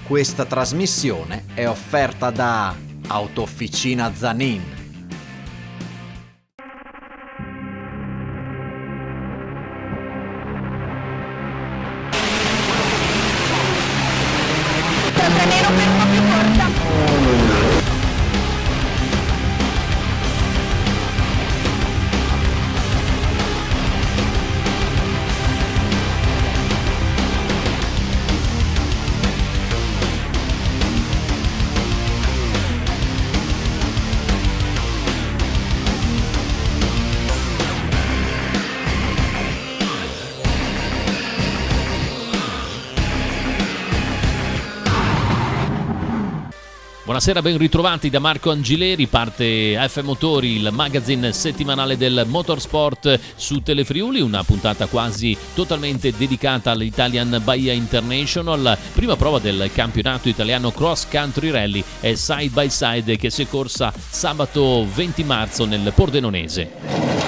Questa trasmissione è offerta da Autofficina Zanin. Buonasera, ben ritrovati da Marco Angileri. Parte AF Motori, il magazine settimanale del motorsport su Telefriuli, una puntata quasi totalmente dedicata all'Italian Bahia International, prima prova del campionato italiano Cross Country Rally e Side by Side che si è corsa sabato 20 marzo nel Pordenonese.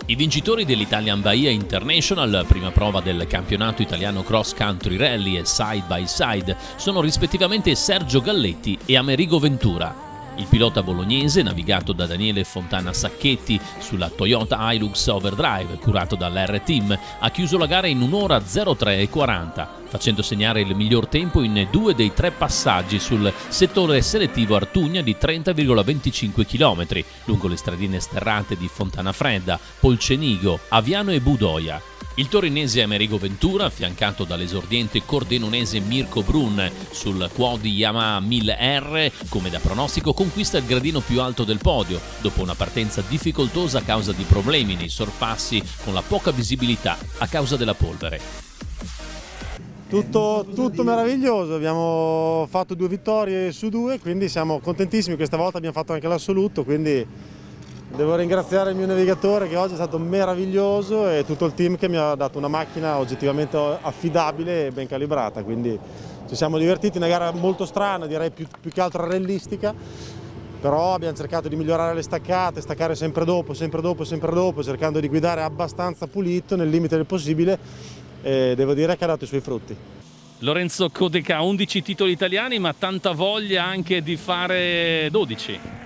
I vincitori dell'Italian Bahia International, prima prova del campionato italiano Cross Country Rally e Side by Side, sono rispettivamente Sergio Galletti e Amerigo Ventura. Il pilota bolognese, navigato da Daniele Fontana Sacchetti sulla Toyota Hilux Overdrive, curato dall'R-Team, ha chiuso la gara in 1 ora 03:40, facendo segnare il miglior tempo in 2 dei 3 passaggi sul settore selettivo Artugna di 30,25 km, lungo le stradine sterrate di Fontanafredda, Polcenigo, Aviano e Budoia. Il torinese Amerigo Ventura, affiancato dall'esordiente cordenonese Mirko Brun sul quad Yamaha 1000R, come da pronostico conquista il gradino più alto del podio, dopo una partenza difficoltosa a causa di problemi nei sorpassi con la poca visibilità a causa della polvere. Tutto meraviglioso, abbiamo fatto 2 vittorie su 2, quindi siamo contentissimi. Questa volta abbiamo fatto anche l'assoluto, quindi devo ringraziare il mio navigatore che oggi è stato meraviglioso e tutto il team che mi ha dato una macchina oggettivamente affidabile e ben calibrata, quindi ci siamo divertiti. Una gara molto strana, direi più che altro realistica, però abbiamo cercato di migliorare le staccate, staccare sempre dopo, cercando di guidare abbastanza pulito nel limite del possibile, e devo dire che ha dato i suoi frutti. Lorenzo Codeca, 11 titoli italiani, ma tanta voglia anche di fare 12.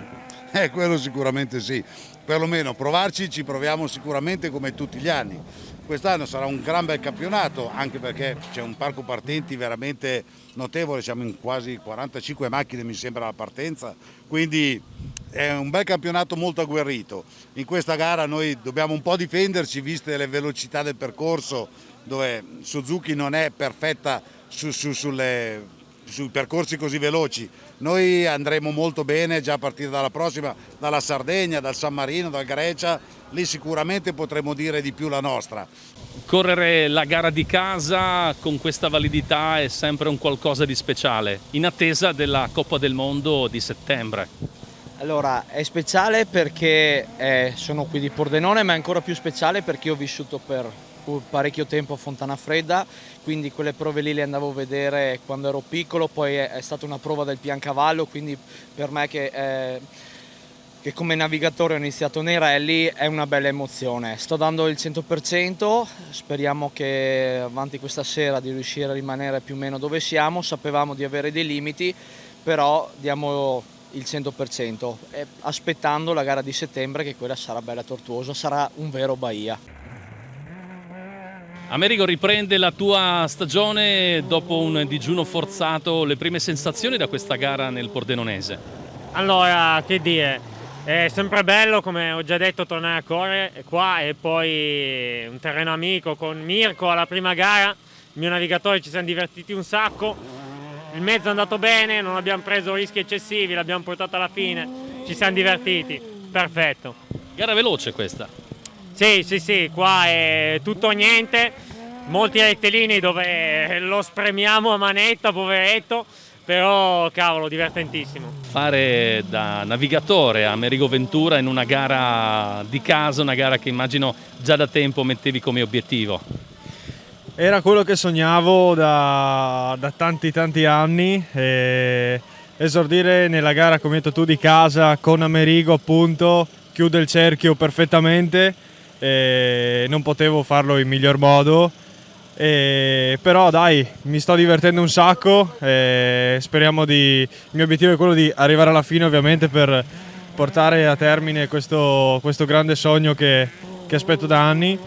Quello sicuramente sì, perlomeno provarci ci proviamo sicuramente come tutti gli anni. Quest'anno sarà un gran bel campionato, anche perché c'è un parco partenti veramente notevole, siamo in quasi 45 macchine mi sembra la partenza, quindi è un bel campionato molto agguerrito. In questa gara noi dobbiamo un po' difenderci viste le velocità del percorso, dove Suzuki non è perfetta sui percorsi così veloci. Noi andremo molto bene già a partire dalla prossima, dalla Sardegna, dal San Marino, dal Grecia, lì sicuramente potremo dire di più la nostra. Correre la gara di casa con questa validità è sempre un qualcosa di speciale, in attesa della Coppa del Mondo di settembre. Allora, è speciale perché sono qui di Pordenone, ma è ancora più speciale perché ho vissuto per parecchio tempo a Fontanafredda, quindi quelle prove lì le andavo a vedere quando ero piccolo, poi è stata una prova del Piancavallo, quindi per me che come navigatore ho iniziato nei rally è una bella emozione. Sto dando il 100%, speriamo che avanti questa sera di riuscire a rimanere più o meno dove siamo. Sapevamo di avere dei limiti, però diamo il 100%, aspettando la gara di settembre, che quella sarà bella tortuosa, sarà un vero Bahia. Amerigo, riprende la tua stagione dopo un digiuno forzato, le prime sensazioni da questa gara nel Pordenonese? Allora, che dire, è sempre bello, come ho già detto, tornare a correre qua, e poi un terreno amico con Mirko alla prima gara, il mio navigatore, ci siamo divertiti un sacco, il mezzo è andato bene, non abbiamo preso rischi eccessivi, l'abbiamo portato alla fine, ci siamo divertiti, perfetto. Gara veloce questa? Sì, qua è tutto o niente, molti rettilini dove lo spremiamo a manetta, poveretto, però cavolo, divertentissimo. Fare da navigatore a Amerigo Ventura in una gara di casa, una gara che immagino già da tempo mettevi come obiettivo. Era quello che sognavo da tanti anni, esordire nella gara, come hai detto tu, di casa con Amerigo, appunto, chiude il cerchio perfettamente, non potevo farlo in miglior modo, però dai, mi sto divertendo un sacco, speriamo il mio obiettivo è quello di arrivare alla fine, ovviamente, per portare a termine questo grande sogno che aspetto da anni,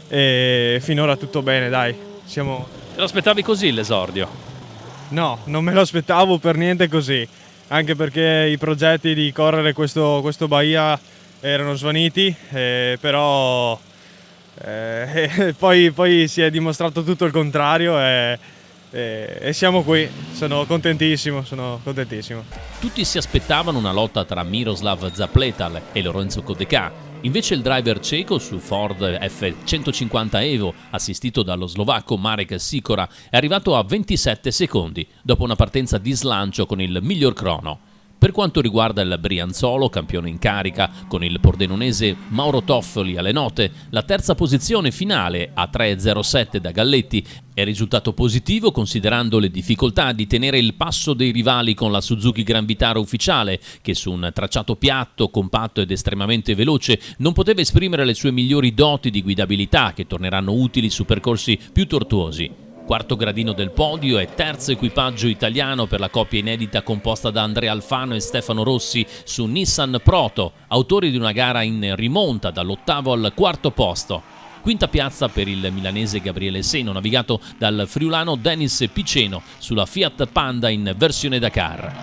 e finora tutto bene, dai. Te lo aspettavi così l'esordio? No, non me lo aspettavo per niente così, anche perché i progetti di correre questo Bahia erano svaniti, però poi si è dimostrato tutto il contrario e siamo qui, sono contentissimo. Tutti si aspettavano una lotta tra Miroslav Zapletal e Lorenzo Codecà. Invece il driver ceco su Ford F150 Evo, assistito dallo slovacco Marek Sikora, è arrivato a 27 secondi, dopo una partenza di slancio con il miglior crono. Per quanto riguarda il Brianzolo, campione in carica, con il pordenonese Mauro Toffoli alle note, la terza posizione finale a 3.07 da Galletti è risultato positivo considerando le difficoltà di tenere il passo dei rivali con la Suzuki Gran Vitara ufficiale, che su un tracciato piatto, compatto ed estremamente veloce non poteva esprimere le sue migliori doti di guidabilità, che torneranno utili su percorsi più tortuosi. Quarto gradino del podio e terzo equipaggio italiano per la coppia inedita composta da Andrea Alfano e Stefano Rossi su Nissan Proto, autori di una gara in rimonta dall'8° al 4° posto. Quinta piazza per il milanese Gabriele Seno, navigato dal friulano Denis Piceno sulla Fiat Panda in versione Dakar.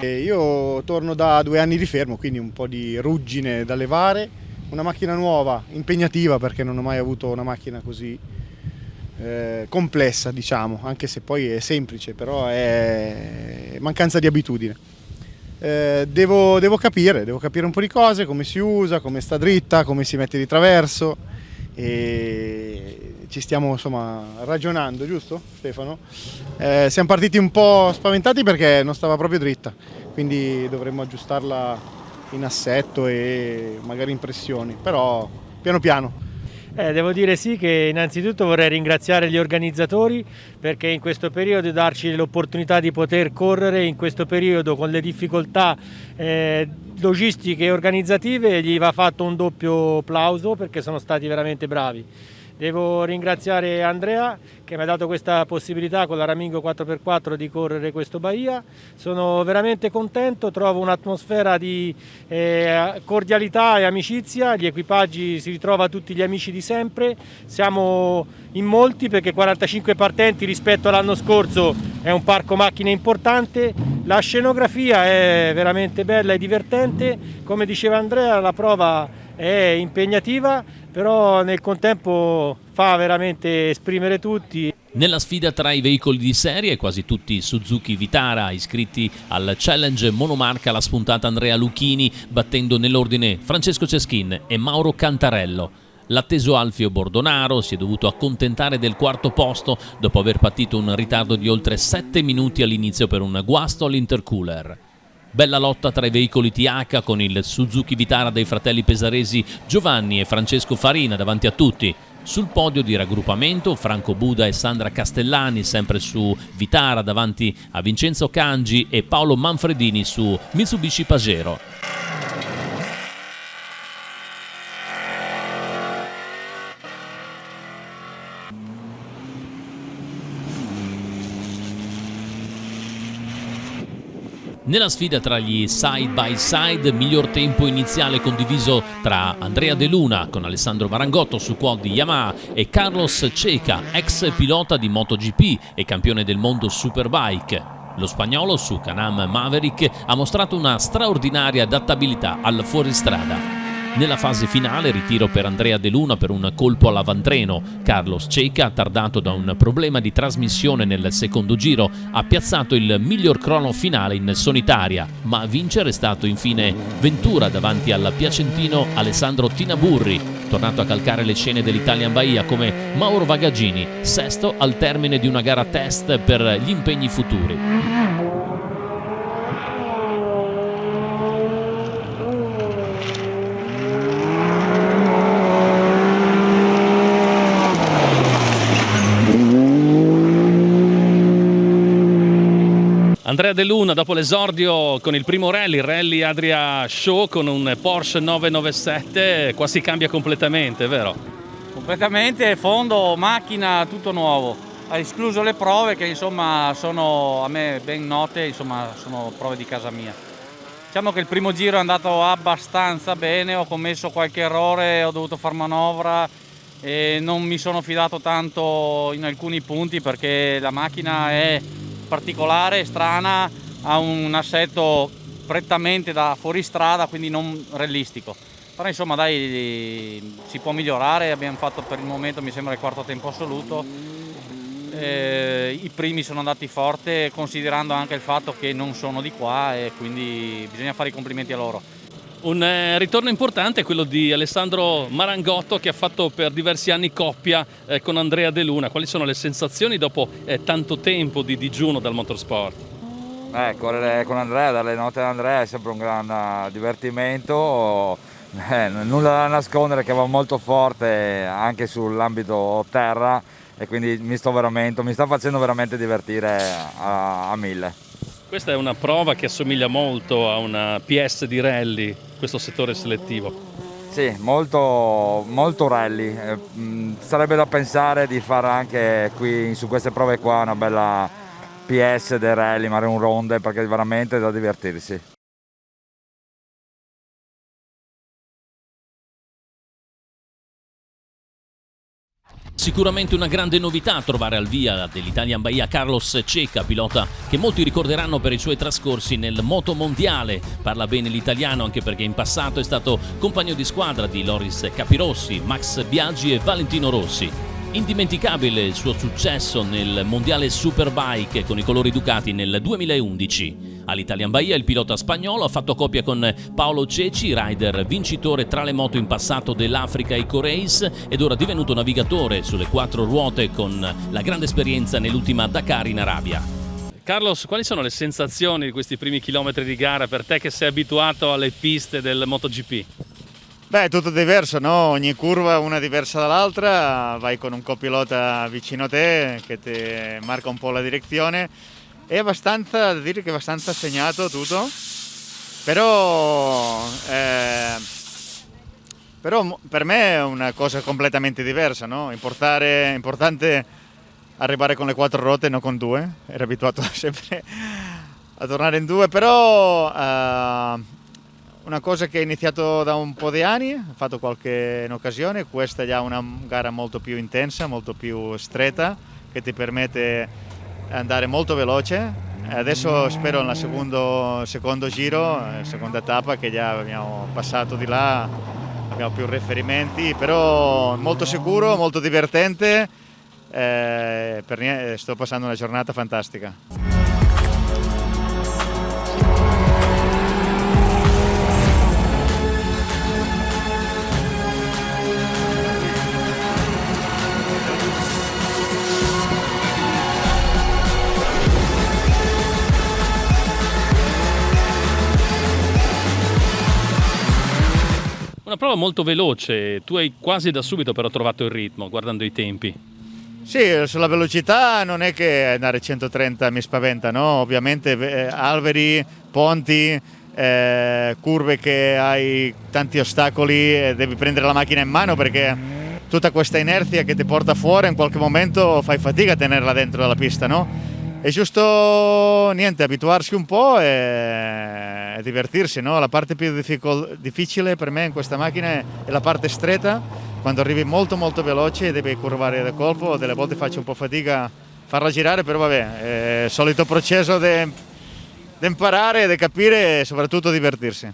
Io torno da 2 anni di fermo, quindi un po' di ruggine da levare. Una macchina nuova, impegnativa, perché non ho mai avuto una macchina così complessa, diciamo, anche se poi è semplice, però è mancanza di abitudine. Devo capire un po' di cose, come si usa, come sta dritta, come si mette di traverso, e ci stiamo insomma ragionando, giusto Stefano? Siamo partiti un po' spaventati perché non stava proprio dritta, quindi dovremmo aggiustarla in assetto e magari in pressioni, però piano piano. Devo dire sì che innanzitutto vorrei ringraziare gli organizzatori, perché in questo periodo darci l'opportunità di poter correre in questo periodo con le difficoltà logistiche e organizzative gli va fatto un doppio plauso, perché sono stati veramente bravi. Devo ringraziare Andrea che mi ha dato questa possibilità con la Ramingo 4x4 di correre questo Bahia. Sono veramente contento, trovo un'atmosfera di cordialità e amicizia, gli equipaggi si ritrova tutti gli amici di sempre, siamo in molti perché 45 partenti rispetto all'anno scorso è un parco macchine importante, la scenografia è veramente bella e divertente, come diceva Andrea la prova è impegnativa, però nel contempo fa veramente esprimere tutti. Nella sfida tra i veicoli di serie, quasi tutti Suzuki Vitara, iscritti al challenge monomarca la spuntata Andrea Lucchini, battendo nell'ordine Francesco Ceschin e Mauro Cantarello. L'atteso Alfio Bordonaro si è dovuto accontentare del 4° posto dopo aver patito un ritardo di oltre 7 minuti all'inizio per un guasto all'intercooler. Bella lotta tra i veicoli TH con il Suzuki Vitara dei fratelli pesaresi Giovanni e Francesco Farina davanti a tutti. Sul podio di raggruppamento Franco Buda e Sandra Castellani sempre su Vitara davanti a Vincenzo Cangi e Paolo Manfredini su Mitsubishi Pajero. Nella sfida tra gli side by side, miglior tempo iniziale condiviso tra Andrea De Luna con Alessandro Marangotto su quad di Yamaha e Carlos Checa, ex pilota di MotoGP e campione del mondo Superbike. Lo spagnolo su Can-Am Maverick ha mostrato una straordinaria adattabilità al fuoristrada. Nella fase finale ritiro per Andrea De Luna per un colpo all'avantreno. Carlos Ceca, attardato da un problema di trasmissione nel secondo giro, ha piazzato il miglior crono finale in solitaria, ma a vincere è stato infine Ventura davanti al piacentino Alessandro Tinaburri, tornato a calcare le scene dell'Italian Bahia come Mauro Vagaggini, sesto al termine di una gara test per gli impegni futuri. Andrea De Luna, dopo l'esordio con il primo rally Adria Show con un Porsche 997, qua si cambia completamente, vero? Completamente, fondo, macchina, tutto nuovo. Ha escluso le prove che insomma sono a me ben note, insomma sono prove di casa mia. Diciamo che il primo giro è andato abbastanza bene, ho commesso qualche errore, ho dovuto far manovra e non mi sono fidato tanto in alcuni punti perché la macchina è particolare, strana, ha un assetto prettamente da fuoristrada, quindi non realistico. Però insomma dai, si può migliorare, abbiamo fatto per il momento mi sembra il quarto tempo assoluto. I primi sono andati forte considerando anche il fatto che non sono di qua e quindi bisogna fare i complimenti a loro. Un ritorno importante è quello di Alessandro Marangotto che ha fatto per diversi anni coppia con Andrea De Luna. Quali sono le sensazioni dopo tanto tempo di digiuno dal motorsport? Correre con Andrea, dare le note ad Andrea è sempre un gran divertimento. Nulla da nascondere che va molto forte anche sull'ambito terra e quindi mi sta facendo veramente divertire a 1000. Questa è una prova che assomiglia molto a una PS di rally, questo settore selettivo. Sì, molto, molto rally. Sarebbe da pensare di fare anche qui su queste prove qua una bella PS del rally, magari un ronde, perché è veramente da divertirsi. Sicuramente una grande novità trovare al via dell'Italian Bahia Carlos Ceca, pilota che molti ricorderanno per i suoi trascorsi nel moto mondiale. Parla bene l'italiano anche perché in passato è stato compagno di squadra di Loris Capirossi, Max Biaggi e Valentino Rossi. Indimenticabile il suo successo nel mondiale Superbike con i colori Ducati nel 2011. All'Italian Bahia il pilota spagnolo ha fatto coppia con Paolo Ceci, rider vincitore tra le moto in passato dell'Africa Eco Race ed ora divenuto navigatore sulle 4 ruote con la grande esperienza nell'ultima Dakar in Arabia. Carlos, quali sono le sensazioni di questi primi chilometri di gara per te che sei abituato alle piste del MotoGP? Beh, è tutto diverso, no? Ogni curva è una diversa dall'altra, vai con un copilota vicino a te che ti marca un po' la direzione. È abbastanza, da dire che è abbastanza segnato tutto, però per me è una cosa completamente diversa, no? Importante arrivare con le 4 ruote, non con 2, ero abituato sempre a tornare in 2, però una cosa che è iniziato da un po' di anni, ho fatto qualche occasione, questa è già una gara molto più intensa, molto più stretta, che ti permette di andare molto veloce. Adesso spero nel secondo giro, seconda tappa, che già abbiamo passato di là, abbiamo più riferimenti, però molto sicuro, molto divertente, sto passando una giornata fantastica. Una prova molto veloce, tu hai quasi da subito però trovato il ritmo guardando i tempi. Sì, sulla velocità non è che andare 130 mi spaventa, no? Ovviamente alberi, ponti, curve che hai tanti ostacoli, devi prendere la macchina in mano perché tutta questa inerzia che ti porta fuori in qualche momento fai fatica a tenerla dentro la pista, no? È giusto abituarsi un po' e divertirsi, no? La parte più difficile per me in questa macchina è la parte stretta, quando arrivi molto molto veloce e devi curvare da colpo, delle volte faccio un po' fatica a farla girare, però vabbè, è il solito processo di imparare, di capire e soprattutto divertirsi.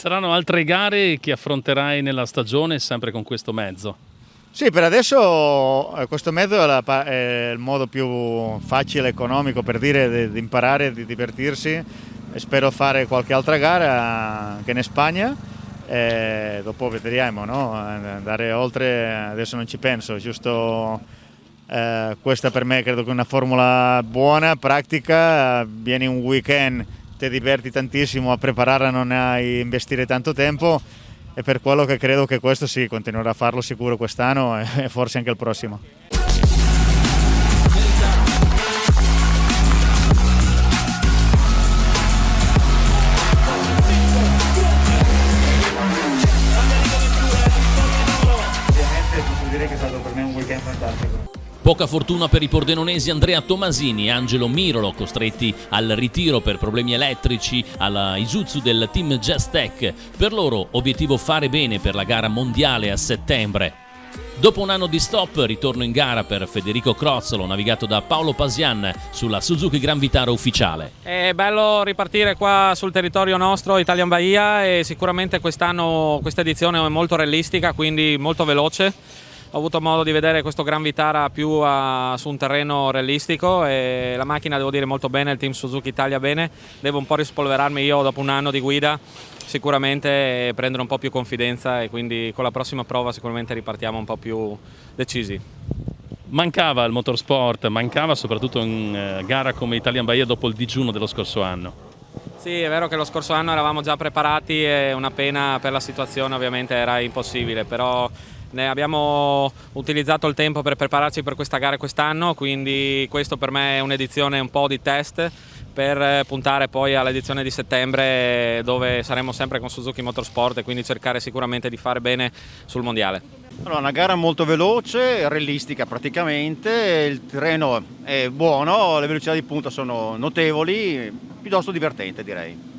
saranno altre gare che affronterai nella stagione sempre con questo mezzo? Sì, per adesso questo mezzo è il modo più facile e economico per dire di imparare, di divertirsi. E spero fare qualche altra gara anche in Spagna e dopo vedremo, no? Andare oltre adesso non ci penso, giusto questa per me credo che è una formula buona, pratica, vieni un weekend, ti diverti tantissimo a prepararla, non hai investire tanto tempo. E per quello che credo che questo sì, continuerà a farlo sicuro quest'anno e forse anche il prossimo. Ovviamente direi che è stato per me un weekend fantastico. Poca fortuna per i pordenonesi Andrea Tomasini e Angelo Mirolo, costretti al ritiro per problemi elettrici alla Isuzu del team Jazz-Tech. Per loro obiettivo fare bene per la gara mondiale a settembre. Dopo un anno di stop, ritorno in gara per Federico Crozzolo, navigato da Paolo Pasian sulla Suzuki Gran Vitara ufficiale. È bello ripartire qua sul territorio nostro, Italian Bahia, e sicuramente quest'anno questa edizione è molto realistica, quindi molto veloce. Ho avuto modo di vedere questo Gran Vitara più su un terreno realistico e la macchina, devo dire, molto bene, il team Suzuki Italia bene. Devo un po' rispolverarmi io dopo un anno di guida, sicuramente prendere un po' più confidenza e quindi con la prossima prova sicuramente ripartiamo un po' più decisi. Mancava il motorsport, mancava soprattutto in gara come Italian Bahia dopo il digiuno dello scorso anno. Sì, è vero che lo scorso anno eravamo già preparati e una pena per la situazione ovviamente era impossibile, però ne abbiamo utilizzato il tempo per prepararci per questa gara quest'anno, quindi questo per me è un'edizione un po' di test per puntare poi all'edizione di settembre dove saremo sempre con Suzuki Motorsport e quindi cercare sicuramente di fare bene sul mondiale. Allora, una gara molto veloce, realistica praticamente, il terreno è buono, le velocità di punta sono notevoli, piuttosto divertente direi.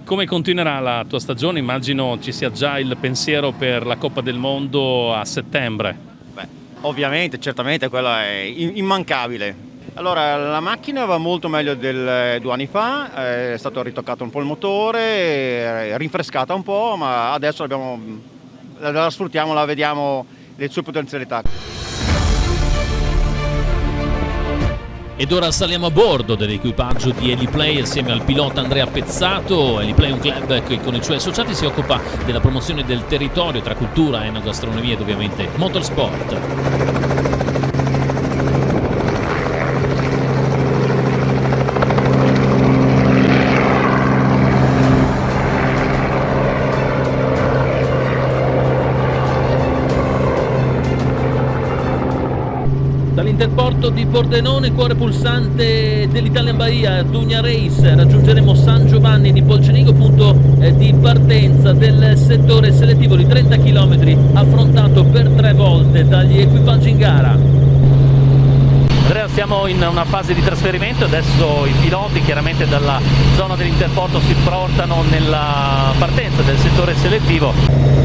Come continuerà la tua stagione? Immagino ci sia già il pensiero per la Coppa del Mondo a settembre. Beh, ovviamente, certamente, quella è immancabile. Allora, la macchina va molto meglio di 2 anni fa, è stato ritoccato un po' il motore, è rinfrescata un po', ma adesso la sfruttiamo, la vediamo le sue potenzialità. Ed ora saliamo a bordo dell'equipaggio di Eliplay assieme al pilota Andrea Pezzato. Eliplay è un club che con i suoi associati si occupa della promozione del territorio tra cultura, enogastronomia ed ovviamente motorsport. Dall'interporto di Pordenone, cuore pulsante dell'Italian Bahia, Dugna Race, raggiungeremo San Giovanni di Polcenigo, punto di partenza del settore selettivo di 30 km affrontato per 3 volte dagli equipaggi in gara. Andrea, siamo in una fase di trasferimento, adesso i piloti chiaramente dalla zona dell'interporto si portano nella partenza del settore selettivo.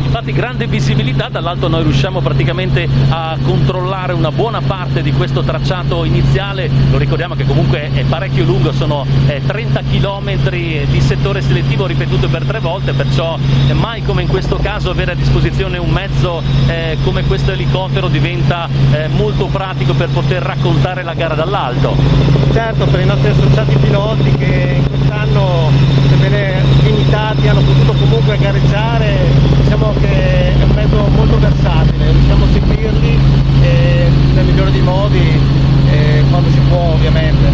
Infatti grande visibilità, dall'alto noi riusciamo praticamente a controllare una buona parte di questo tracciato iniziale, lo ricordiamo che comunque è parecchio lungo, sono 30 km di settore selettivo ripetuto per 3 volte, perciò mai come in questo caso avere a disposizione un mezzo come questo elicottero diventa molto pratico per poter raccontare la gara dall'alto. Certo, per i nostri associati piloti che quest'anno, sebbene limitati, hanno potuto comunque gareggiare, diciamo che è un mezzo molto versatile, riusciamo a seguirli nel migliore dei modi quando si può ovviamente.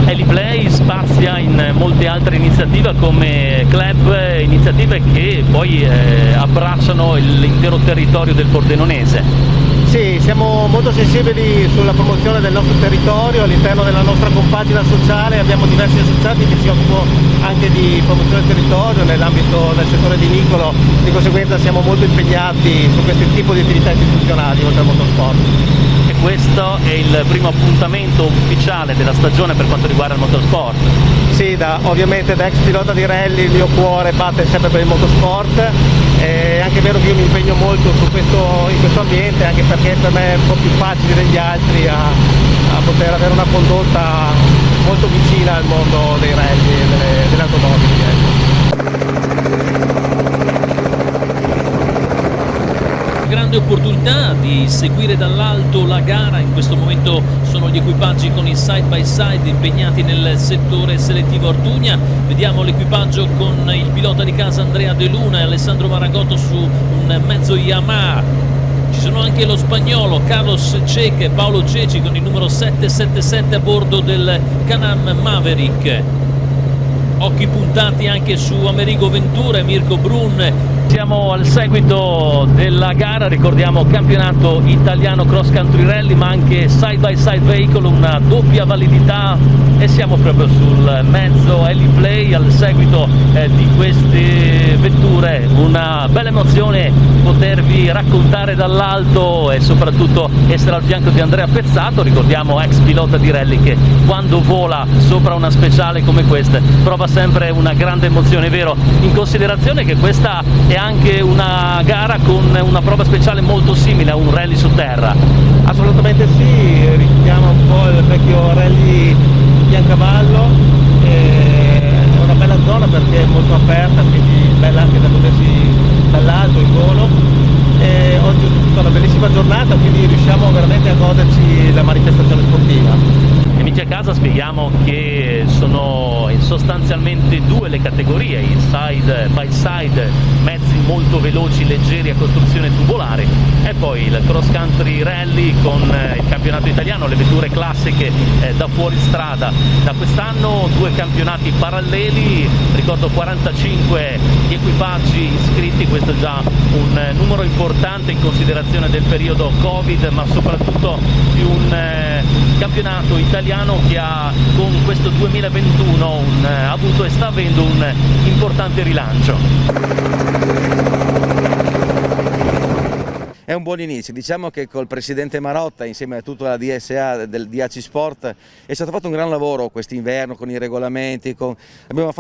Eliplay spazia in molte altre iniziative come club, iniziative che poi abbracciano l'intero territorio del pordenonese. Sì, siamo molto sensibili sulla promozione del nostro territorio all'interno della nostra compagine sociale, abbiamo diversi associati che si occupano anche di promozione del territorio nell'ambito del settore vinicolo, di conseguenza siamo molto impegnati su questo tipo di attività istituzionali oltre al motorsport. E questo è il primo appuntamento ufficiale della stagione per quanto riguarda il motorsport? Sì, ovviamente da ex pilota di rally il mio cuore batte sempre per il motorsport. È anche vero che io mi impegno molto in questo ambiente, anche perché per me è un po' più facile degli altri a poter avere una condotta molto vicina al mondo dei rally e delle automobili. Grande opportunità di seguire dall'alto la gara. In questo momento sono gli equipaggi con i side by side impegnati nel settore selettivo Ortugna. Vediamo l'equipaggio con il pilota di casa Andrea De Luna e Alessandro Marangotto su un mezzo Yamaha. Ci sono anche lo spagnolo Carlos Cheque e Paolo Ceci con il numero 777 a bordo del Can-Am Maverick. Occhi puntati anche su Amerigo Ventura e Mirko Brun. Siamo al seguito della gara, ricordiamo campionato italiano cross country rally ma anche side by side vehicle, una doppia validità, e siamo proprio sul mezzo Heliplay al seguito di queste vetture. Una bella emozione potervi raccontare dall'alto e soprattutto essere al fianco di Andrea Pezzato, ricordiamo ex pilota di rally che quando vola sopra una speciale come questa prova sempre una grande emozione, vero? In considerazione che questa è anche una gara con una prova speciale molto simile a un rally su terra. Assolutamente sì, richiama un po' il vecchio rally Biancavallo, è una bella zona perché è molto aperta, quindi bella anche da godersi dall'alto in volo. E oggi è tutta una bellissima giornata, quindi riusciamo veramente a goderci la manifestazione sportiva. Amici a casa, spieghiamo che sono sostanzialmente due le categorie, il side by side, mezzi molto veloci, leggeri a costruzione tubolare, e poi il cross country rally con il campionato italiano, le vetture classiche da fuoristrada. Da quest'anno due campionati paralleli, ricordo 45 equipaggi iscritti, questo è già un numero importante in considerazione del periodo Covid, ma soprattutto di un campionato italiano che ha con questo 2021 ha avuto e sta avendo un importante rilancio. È un buon inizio, diciamo che col presidente Marotta insieme a tutta la DSA del DAC Sport è stato fatto un gran lavoro quest'inverno con i regolamenti, abbiamo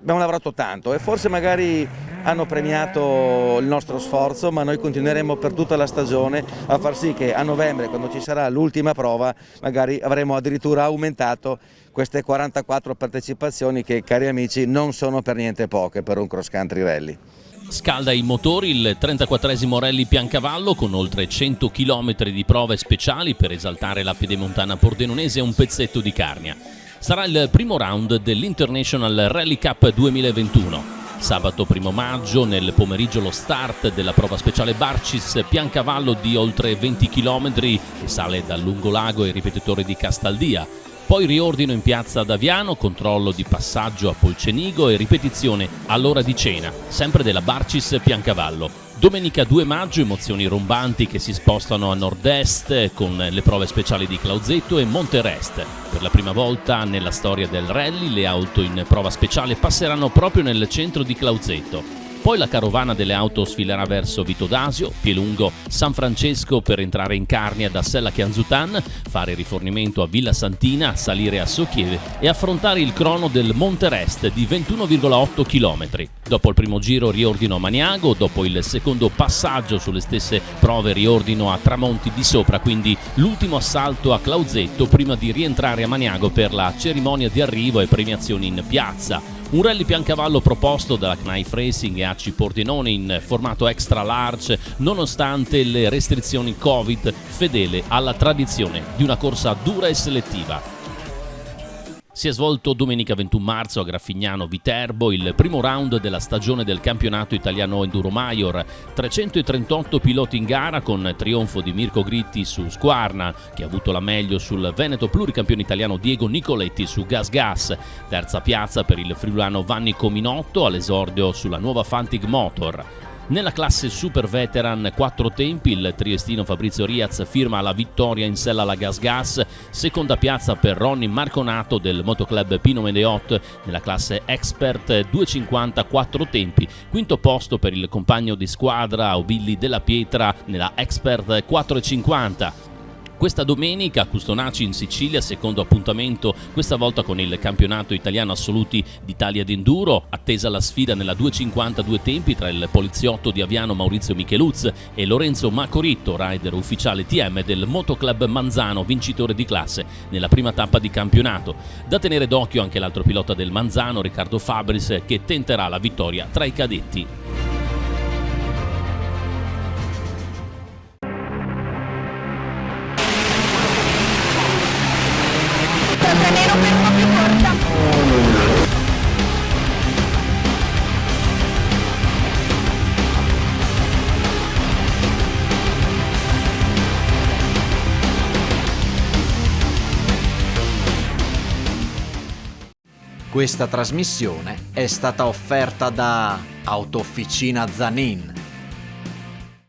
lavorato tanto e forse magari hanno premiato il nostro sforzo, ma noi continueremo per tutta la stagione a far sì che a novembre, quando ci sarà l'ultima prova, magari avremo addirittura aumentato queste 44 partecipazioni che, cari amici, non sono per niente poche per un cross country rally. Scalda i motori il 34esimo Rally Piancavallo con oltre 100 km di prove speciali per esaltare la pedemontana pordenonese e un pezzetto di Carnia. Sarà il primo round dell'International Rally Cup 2021. Sabato 1 maggio nel pomeriggio lo start della prova speciale Barcis Piancavallo di oltre 20 km che sale dal Lungolago ai ripetitori di Castaldia. Poi riordino in piazza Daviano, controllo di passaggio a Polcenigo e ripetizione all'ora di cena, sempre della Barcis Piancavallo. Domenica 2 maggio emozioni rombanti che si spostano a nord-est con le prove speciali di Clauzetto e Monterest. Per la prima volta nella storia del rally le auto in prova speciale passeranno proprio nel centro di Clauzetto. Poi la carovana delle auto sfilerà verso Vitodasio, Pielungo, San Francesco per entrare in Carnia da Sella Chianzutan, fare rifornimento a Villa Santina, salire a Socchieve e affrontare il crono del Monterest di 21,8 km. Dopo il primo giro riordino a Maniago, dopo il secondo passaggio sulle stesse prove riordino a Tramonti di Sopra, quindi l'ultimo assalto a Clauzetto prima di rientrare a Maniago per la cerimonia di arrivo e premiazioni in piazza. Un rally Piancavallo proposto dalla Knife Racing e ACI Pordenone in formato extra large nonostante le restrizioni Covid, fedele alla tradizione di una corsa dura e selettiva. Si è svolto domenica 21 marzo a Graffignano Viterbo il primo round della stagione del campionato italiano Enduro Major. 338 piloti in gara con trionfo di Mirko Gritti su Squarna, che ha avuto la meglio sul Veneto pluricampione italiano Diego Nicoletti su Gas Gas. Terza piazza per il friulano Vanni Cominotto all'esordio sulla nuova Fantig Motor. Nella classe Super Veteran 4 tempi il triestino Fabrizio Riaz firma la vittoria in sella alla Gas Gas, seconda piazza per Ronny Marconato del motoclub Pino Medeot nella classe Expert 250 4 tempi, quinto posto per il compagno di squadra Obilli Della Pietra nella Expert 450. Questa domenica a Custonaci in Sicilia, secondo appuntamento questa volta con il campionato italiano assoluti d'Italia d'enduro, attesa la sfida nella 2.52 tempi tra il poliziotto di Aviano Maurizio Micheluz e Lorenzo Macoritto, rider ufficiale TM del Motoclub Manzano, vincitore di classe nella prima tappa di campionato. Da tenere d'occhio anche l'altro pilota del Manzano, Riccardo Fabris, che tenterà la vittoria tra i cadetti. Questa trasmissione è stata offerta da Autofficina Zanin.